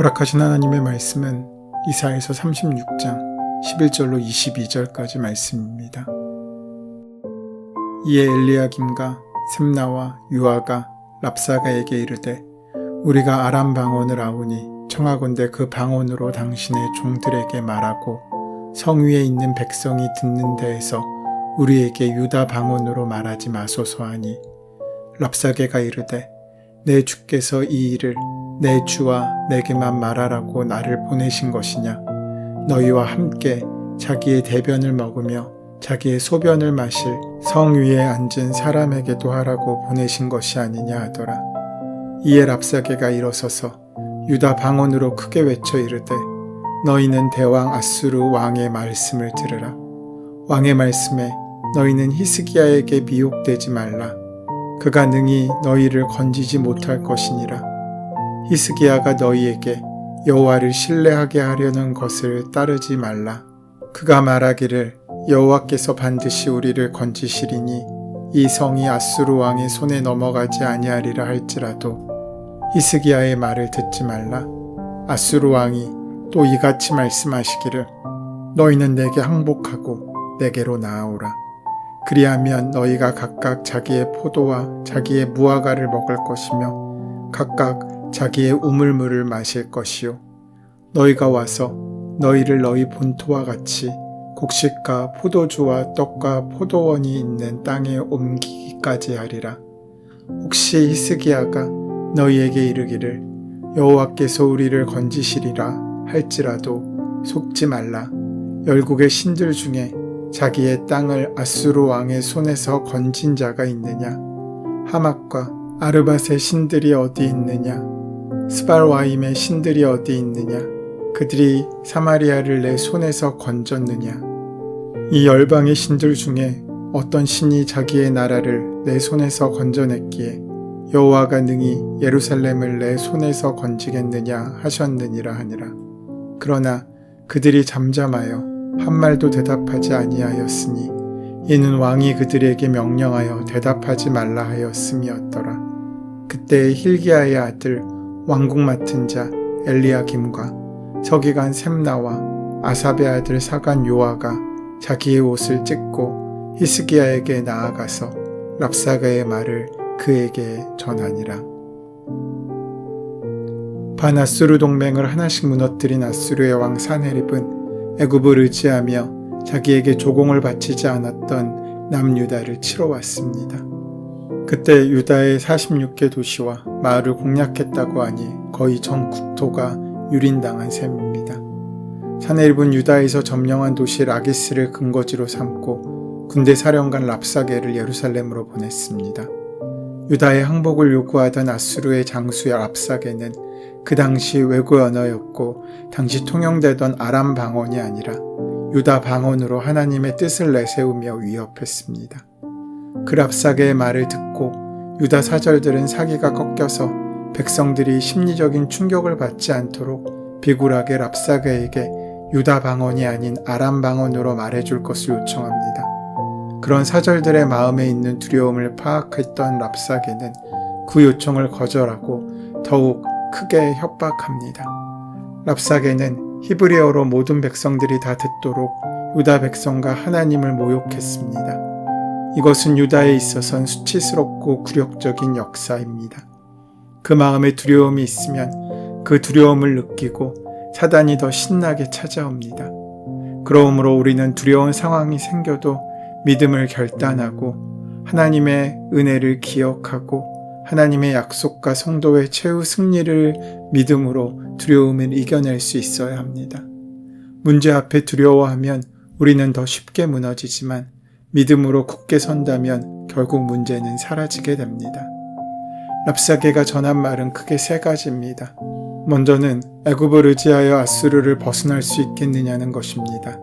허락하신 하나님의 말씀은 이사야서 36장 11절로 22절까지 말씀입니다. 이에 엘리야김과 셈나와 유아가 랍사가에게 이르되 우리가 아람 방언을 아오니 청하건대 그 방언으로 당신의 종들에게 말하고 성 위에 있는 백성이 듣는 데에서 우리에게 유다 방언으로 말하지 마소서 하니 랍사게가 이르되 내 주께서 이 일을 내 주와 내게만 말하라고 나를 보내신 것이냐? 너희와 함께 자기의 대변을 먹으며 자기의 소변을 마실 성 위에 앉은 사람에게도 하라고 보내신 것이 아니냐 하더라. 이에 랍사게가 일어서서 유다 방언으로 크게 외쳐 이르되 너희는 대왕 아수르 왕의 말씀을 들으라. 왕의 말씀에 너희는 히스기야에게 미혹되지 말라. 그가 능히 너희를 건지지 못할 것이니라. 히스기야가 너희에게 여호와를 신뢰하게 하려는 것을 따르지 말라. 그가 말하기를 여호와께서 반드시 우리를 건지시리니 이 성이 아수르 왕의 손에 넘어가지 아니하리라 할지라도 히스기야의 말을 듣지 말라. 아수르 왕이 또 이같이 말씀하시기를 너희는 내게 항복하고 내게로 나아오라. 그리하면 너희가 각각 자기의 포도와 자기의 무화과를 먹을 것이며 각각 자기의 우물물을 마실 것이요 너희가 와서 너희를 너희 본토와 같이 곡식과 포도주와 떡과 포도원이 있는 땅에 옮기기까지 하리라. 혹시 히스기야가 너희에게 이르기를 여호와께서 우리를 건지시리라 할지라도 속지 말라. 열국의 신들 중에 자기의 땅을 아수르 왕의 손에서 건진 자가 있느냐? 하맛과 아르밧의 신들이 어디 있느냐? 스발와임의 신들이 어디 있느냐? 그들이 사마리아를 내 손에서 건졌느냐? 이 열방의 신들 중에 어떤 신이 자기의 나라를 내 손에서 건져냈기에 여호와가 능히 예루살렘을 내 손에서 건지겠느냐 하셨느니라 하니라. 그러나 그들이 잠잠하여 한 말도 대답하지 아니하였으니 이는 왕이 그들에게 명령하여 대답하지 말라 하였음이었더라. 그때 힐기야의 아들 왕국 맡은 자 엘리야김과 서기관 셈나와 아삽의 아들 사관 요아가 자기의 옷을 찢고 히스기야에게 나아가서 랍사가의 말을 그에게 전하니라. 반아수르 동맹을 하나씩 무너뜨린 아수르의 왕 사네립은 애굽을 의지하며 자기에게 조공을 바치지 않았던 남유다를 치러 왔습니다. 그때 유다의 46개 도시와 마을을 공략했다고 하니 거의 전 국토가 유린당한 셈입니다. 사네립은 유다에서 점령한 도시 라기스를 근거지로 삼고 군대 사령관 랍사게를 예루살렘으로 보냈습니다. 유다의 항복을 요구하던 아수르의 장수 랍사게는 그 당시 외국 언어였고 당시 통용되던 아람 방언이 아니라 유다 방언으로 하나님의 뜻을 내세우며 위협했습니다. 그 랍사게의 말을 듣고 유다 사절들은 사기가 꺾여서 백성들이 심리적인 충격을 받지 않도록 비굴하게 랍사게에게 유다 방언이 아닌 아람 방언으로 말해줄 것을 요청합니다. 그런 사절들의 마음에 있는 두려움을 파악했던 랍사게는 그 요청을 거절하고 더욱 크게 협박합니다. 랍사게는 히브리어로 모든 백성들이 다 듣도록 유다 백성과 하나님을 모욕했습니다. 이것은 유다에 있어선 수치스럽고 굴욕적인 역사입니다. 그 마음에 두려움이 있으면 그 두려움을 느끼고 사단이 더 신나게 찾아옵니다. 그러므로 우리는 두려운 상황이 생겨도 믿음을 결단하고 하나님의 은혜를 기억하고 하나님의 약속과 성도의 최후 승리를 믿음으로 두려움을 이겨낼 수 있어야 합니다. 문제 앞에 두려워하면 우리는 더 쉽게 무너지지만 믿음으로 굳게 선다면 결국 문제는 사라지게 됩니다. 랍사게가 전한 말은 크게 세 가지입니다. 먼저는 애굽을 의지하여 아수르를 벗어날 수 있겠느냐는 것입니다.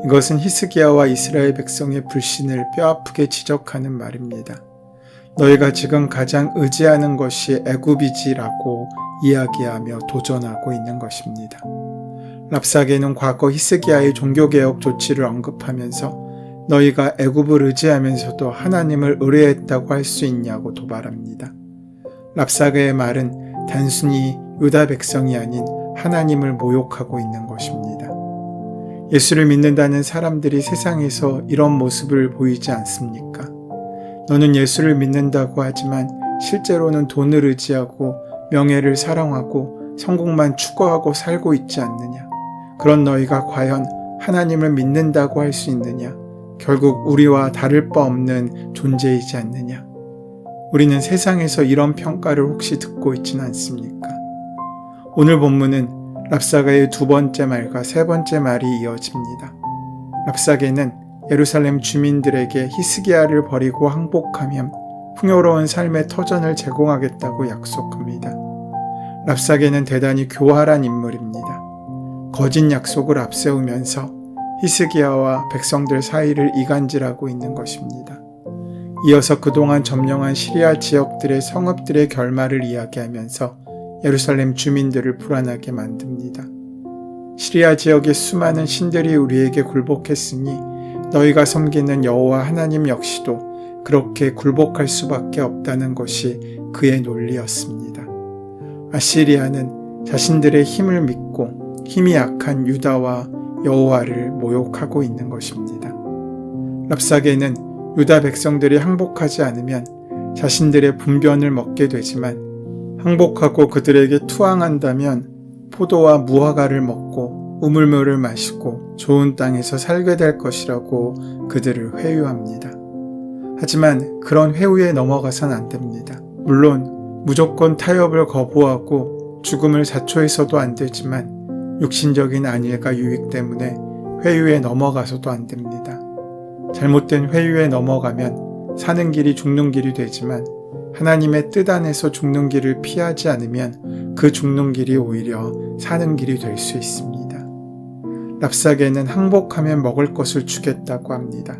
이것은 히스기야와 이스라엘 백성의 불신을 뼈아프게 지적하는 말입니다. 너희가 지금 가장 의지하는 것이 애굽이지라고 이야기하며 도전하고 있는 것입니다. 랍사게는 과거 히스기야의 종교개혁 조치를 언급하면서 너희가 애굽을 의지하면서도 하나님을 의뢰했다고 할 수 있냐고 도발합니다. 랍사게의 말은 단순히 유다 백성이 아닌 하나님을 모욕하고 있는 것입니다. 예수를 믿는다는 사람들이 세상에서 이런 모습을 보이지 않습니까? 너는 예수를 믿는다고 하지만 실제로는 돈을 의지하고 명예를 사랑하고 성공만 추구하고 살고 있지 않느냐? 그런 너희가 과연 하나님을 믿는다고 할 수 있느냐? 결국 우리와 다를 바 없는 존재이지 않느냐? 우리는 세상에서 이런 평가를 혹시 듣고 있지는 않습니까? 오늘 본문은 랍사게의 두 번째 말과 세 번째 말이 이어집니다. 랍사게는 예루살렘 주민들에게 히스기야를 버리고 항복하면 풍요로운 삶의 터전을 제공하겠다고 약속합니다. 랍사게는 대단히 교활한 인물입니다. 거짓 약속을 앞세우면서 히스기야와 백성들 사이를 이간질하고 있는 것입니다. 이어서 그동안 점령한 시리아 지역들의 성읍들의 결말을 이야기하면서 예루살렘 주민들을 불안하게 만듭니다. 시리아 지역의 수많은 신들이 우리에게 굴복했으니 너희가 섬기는 여호와 하나님 역시도 그렇게 굴복할 수밖에 없다는 것이 그의 논리였습니다. 아시리아는 자신들의 힘을 믿고 힘이 약한 유다와 여호와를 모욕하고 있는 것입니다. 랍사게는 유다 백성들이 항복하지 않으면 자신들의 분변을 먹게 되지만 항복하고 그들에게 투항한다면 포도와 무화과를 먹고 우물물을 마시고 좋은 땅에서 살게 될 것이라고 그들을 회유합니다. 하지만 그런 회유에 넘어가선 안 됩니다. 물론 무조건 타협을 거부하고 죽음을 자초해서도 안 되지만 육신적인 안일과 유익 때문에 회유에 넘어가서도 안 됩니다. 잘못된 회유에 넘어가면 사는 길이 죽는 길이 되지만 하나님의 뜻 안에서 죽는 길을 피하지 않으면 그 죽는 길이 오히려 사는 길이 될 수 있습니다. 랍사게는 항복하면 먹을 것을 주겠다고 합니다.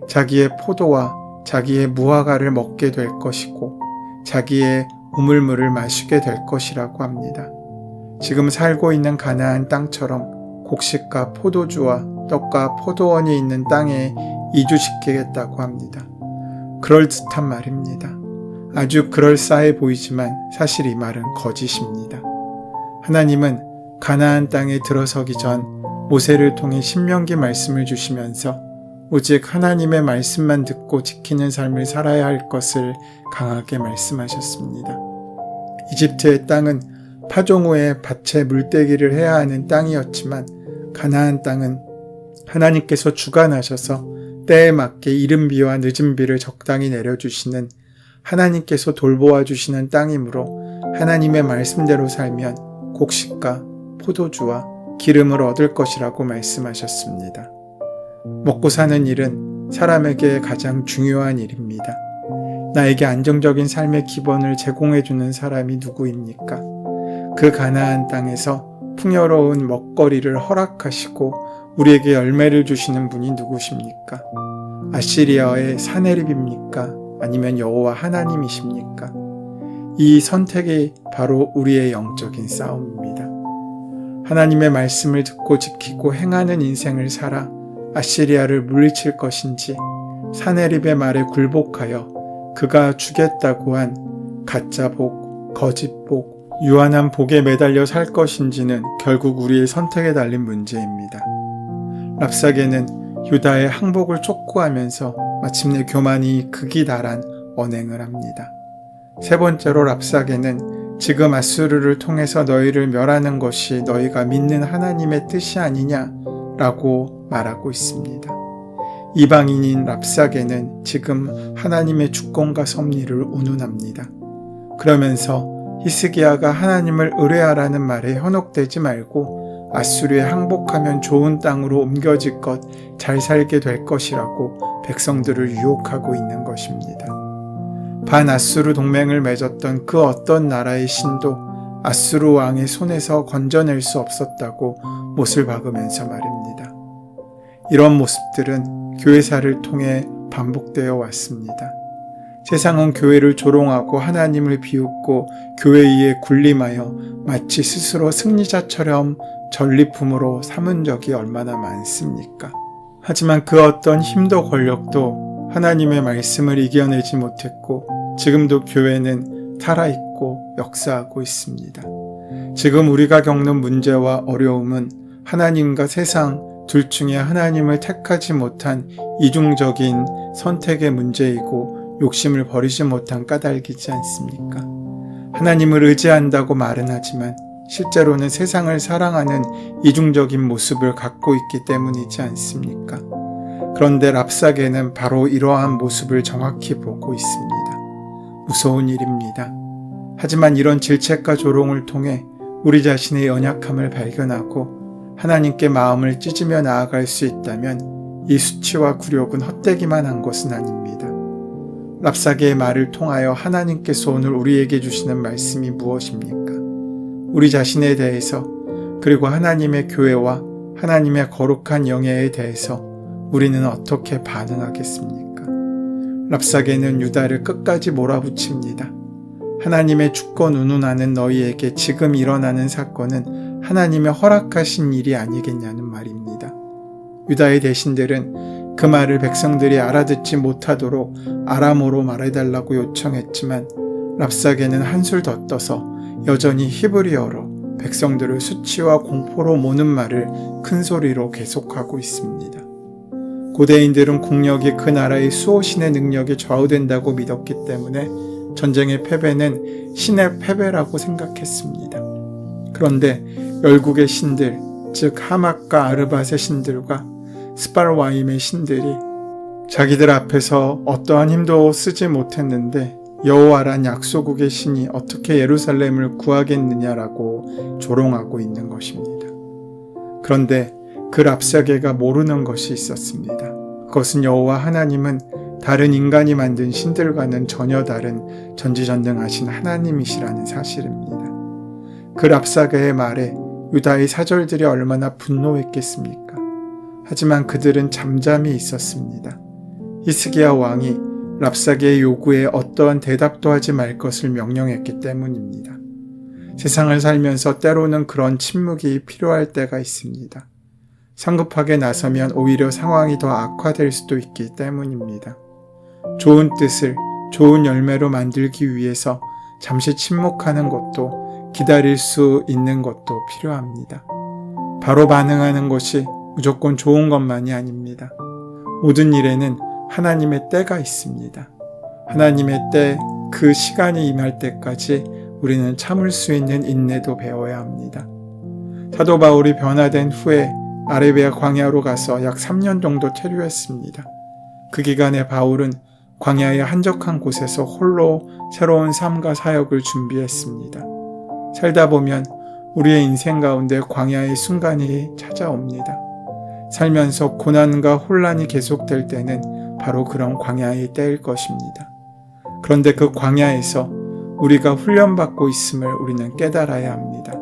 자기의 포도와 자기의 무화과를 먹게 될 것이고 자기의 우물물을 마시게 될 것이라고 합니다. 지금 살고 있는 가나안 땅처럼 곡식과 포도주와 떡과 포도원이 있는 땅에 이주시키겠다고 합니다. 그럴듯한 말입니다. 아주 그럴싸해 보이지만 사실 이 말은 거짓입니다. 하나님은 가나안 땅에 들어서기 전 모세를 통해 신명기 말씀을 주시면서 오직 하나님의 말씀만 듣고 지키는 삶을 살아야 할 것을 강하게 말씀하셨습니다. 이집트의 땅은 파종 후에 밭에 물떼기를 해야 하는 땅이었지만 가나안 땅은 하나님께서 주관하셔서 때에 맞게 이른 비와 늦은 비를 적당히 내려주시는 하나님께서 돌보아 주시는 땅이므로 하나님의 말씀대로 살면 곡식과 포도주와 기름을 얻을 것이라고 말씀하셨습니다. 먹고 사는 일은 사람에게 가장 중요한 일입니다. 나에게 안정적인 삶의 기본을 제공해주는 사람이 누구입니까? 그 가나안 땅에서 풍요로운 먹거리를 허락하시고 우리에게 열매를 주시는 분이 누구십니까? 아시리아의 사네립입니까? 아니면 여호와 하나님이십니까? 이 선택이 바로 우리의 영적인 싸움입니다. 하나님의 말씀을 듣고 지키고 행하는 인생을 살아 아시리아를 물리칠 것인지 사네립의 말에 굴복하여 그가 주겠다고 한 가짜 복, 거짓 복, 유한한 복에 매달려 살 것인지는 결국 우리의 선택에 달린 문제입니다. 랍사게는 유다의 항복을 촉구하면서 마침내 교만이 극이 달한 언행을 합니다. 세 번째로 랍사게는 지금 아수르를 통해서 너희를 멸하는 것이 너희가 믿는 하나님의 뜻이 아니냐라고 말하고 있습니다. 이방인인 랍사게는 지금 하나님의 주권과 섭리를 운운합니다. 그러면서 히스기야가 하나님을 의뢰하라는 말에 현혹되지 말고 아수르에 항복하면 좋은 땅으로 옮겨질 것, 잘 살게 될 것이라고 백성들을 유혹하고 있는 것입니다. 반아수르 동맹을 맺었던 그 어떤 나라의 신도 아수르 왕의 손에서 건져낼 수 없었다고 못을 박으면서 말입니다. 이런 모습들은 교회사를 통해 반복되어 왔습니다. 세상은 교회를 조롱하고 하나님을 비웃고 교회에 군림하여 마치 스스로 승리자처럼 전리품으로 삼은 적이 얼마나 많습니까? 하지만 그 어떤 힘도 권력도 하나님의 말씀을 이겨내지 못했고 지금도 교회는 살아있고 역사하고 있습니다. 지금 우리가 겪는 문제와 어려움은 하나님과 세상 둘 중에 하나님을 택하지 못한 이중적인 선택의 문제이고 욕심을 버리지 못한 까닭이지 않습니까? 하나님을 의지한다고 말은 하지만 실제로는 세상을 사랑하는 이중적인 모습을 갖고 있기 때문이지 않습니까? 그런데 랍사게는 바로 이러한 모습을 정확히 보고 있습니다. 무서운 일입니다. 하지만 이런 질책과 조롱을 통해 우리 자신의 연약함을 발견하고 하나님께 마음을 찢으며 나아갈 수 있다면 이 수치와 굴욕은 헛되기만 한 것은 아닙니다. 랍사게의 말을 통하여 하나님께서 오늘 우리에게 주시는 말씀이 무엇입니까? 우리 자신에 대해서 그리고 하나님의 교회와 하나님의 거룩한 영예에 대해서 우리는 어떻게 반응하겠습니까? 랍사게는 유다를 끝까지 몰아붙입니다. 하나님의 주권 운운하는 너희에게 지금 일어나는 사건은 하나님의 허락하신 일이 아니겠냐는 말입니다. 유다의 대신들은 그 말을 백성들이 알아듣지 못하도록 아람어로 말해달라고 요청했지만 랍사게는 한술 더 떠서 여전히 히브리어로 백성들을 수치와 공포로 모는 말을 큰 소리로 계속하고 있습니다. 고대인들은 국력이 그 나라의 수호신의 능력에 좌우된다고 믿었기 때문에 전쟁의 패배는 신의 패배라고 생각했습니다. 그런데 열국의 신들, 즉 하맛과 아르밧의 신들과 스팔와임의 신들이 자기들 앞에서 어떠한 힘도 쓰지 못했는데 여호와란 약소국의 신이 어떻게 예루살렘을 구하겠느냐라고 조롱하고 있는 것입니다. 그런데 그 랍사게가 모르는 것이 있었습니다. 그것은 여호와 하나님은 다른 인간이 만든 신들과는 전혀 다른 전지전능하신 하나님이시라는 사실입니다. 그 랍사게의 말에 유다의 사절들이 얼마나 분노했겠습니까? 하지만 그들은 잠잠히 있었습니다. 히스기야 왕이 랍사게의 요구에 어떠한 대답도 하지 말 것을 명령했기 때문입니다. 세상을 살면서 때로는 그런 침묵이 필요할 때가 있습니다. 성급하게 나서면 오히려 상황이 더 악화될 수도 있기 때문입니다. 좋은 뜻을 좋은 열매로 만들기 위해서 잠시 침묵하는 것도 기다릴 수 있는 것도 필요합니다. 바로 반응하는 것이 무조건 좋은 것만이 아닙니다. 모든 일에는 하나님의 때가 있습니다. 하나님의 때, 그 시간이 임할 때까지 우리는 참을 수 있는 인내도 배워야 합니다. 사도 바울이 변화된 후에 아라비아 광야로 가서 약 3년 정도 체류했습니다. 그 기간에 바울은 광야의 한적한 곳에서 홀로 새로운 삶과 사역을 준비했습니다. 살다 보면 우리의 인생 가운데 광야의 순간이 찾아옵니다. 살면서 고난과 혼란이 계속될 때는 바로 그런 광야의 때일 것입니다. 그런데 그 광야에서 우리가 훈련받고 있음을 우리는 깨달아야 합니다.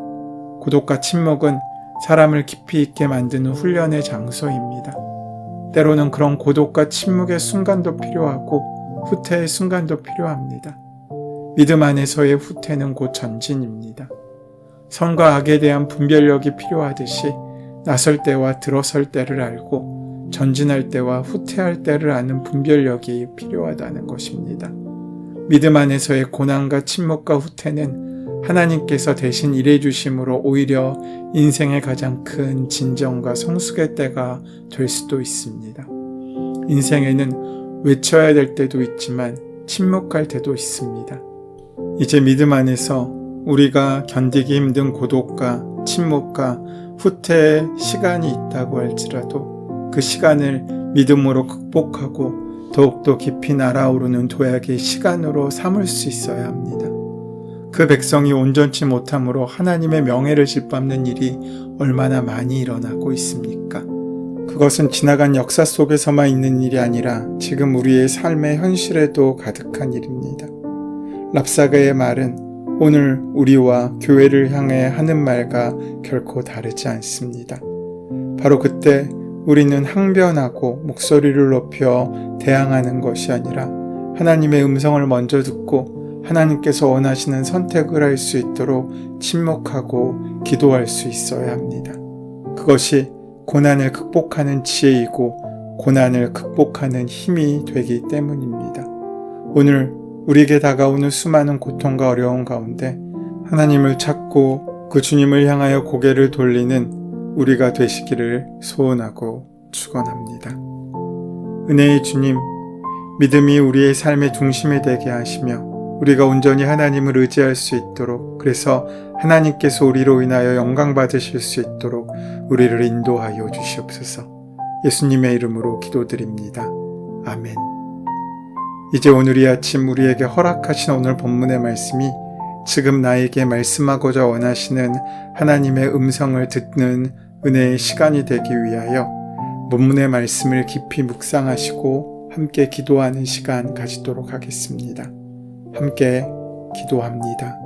고독과 침묵은 사람을 깊이 있게 만드는 훈련의 장소입니다. 때로는 그런 고독과 침묵의 순간도 필요하고 후퇴의 순간도 필요합니다. 믿음 안에서의 후퇴는 곧 전진입니다. 선과 악에 대한 분별력이 필요하듯이 나설 때와 들어설 때를 알고 전진할 때와 후퇴할 때를 아는 분별력이 필요하다는 것입니다. 믿음 안에서의 고난과 침묵과 후퇴는 하나님께서 대신 일해주심으로 오히려 인생의 가장 큰 진정과 성숙의 때가 될 수도 있습니다. 인생에는 외쳐야 될 때도 있지만 침묵할 때도 있습니다. 이제 믿음 안에서 우리가 견디기 힘든 고독과 침묵과 후퇴의 시간이 있다고 할지라도 그 시간을 믿음으로 극복하고 더욱더 깊이 날아오르는 도약의 시간으로 삼을 수 있어야 합니다. 그 백성이 온전치 못함으로 하나님의 명예를 짓밟는 일이 얼마나 많이 일어나고 있습니까? 그것은 지나간 역사 속에서만 있는 일이 아니라 지금 우리의 삶의 현실에도 가득한 일입니다. 랍사게의 말은 오늘 우리와 교회를 향해 하는 말과 결코 다르지 않습니다. 바로 그때 우리는 항변하고 목소리를 높여 대항하는 것이 아니라 하나님의 음성을 먼저 듣고 하나님께서 원하시는 선택을 할 수 있도록 침묵하고 기도할 수 있어야 합니다. 그것이 고난을 극복하는 지혜이고 고난을 극복하는 힘이 되기 때문입니다. 오늘 우리에게 다가오는 수많은 고통과 어려움 가운데 하나님을 찾고 그 주님을 향하여 고개를 돌리는 우리가 되시기를 소원하고 축원합니다. 은혜의 주님, 믿음이 우리의 삶의 중심이 되게 하시며 우리가 온전히 하나님을 의지할 수 있도록, 그래서 하나님께서 우리로 인하여 영광 받으실 수 있도록 우리를 인도하여 주시옵소서. 예수님의 이름으로 기도드립니다. 아멘. 이제 오늘 이 아침 우리에게 허락하신 오늘 본문의 말씀이 지금 나에게 말씀하고자 원하시는 하나님의 음성을 듣는 은혜의 시간이 되기 위하여 본문의 말씀을 깊이 묵상하시고 함께 기도하는 시간 가지도록 하겠습니다. 함께 기도합니다.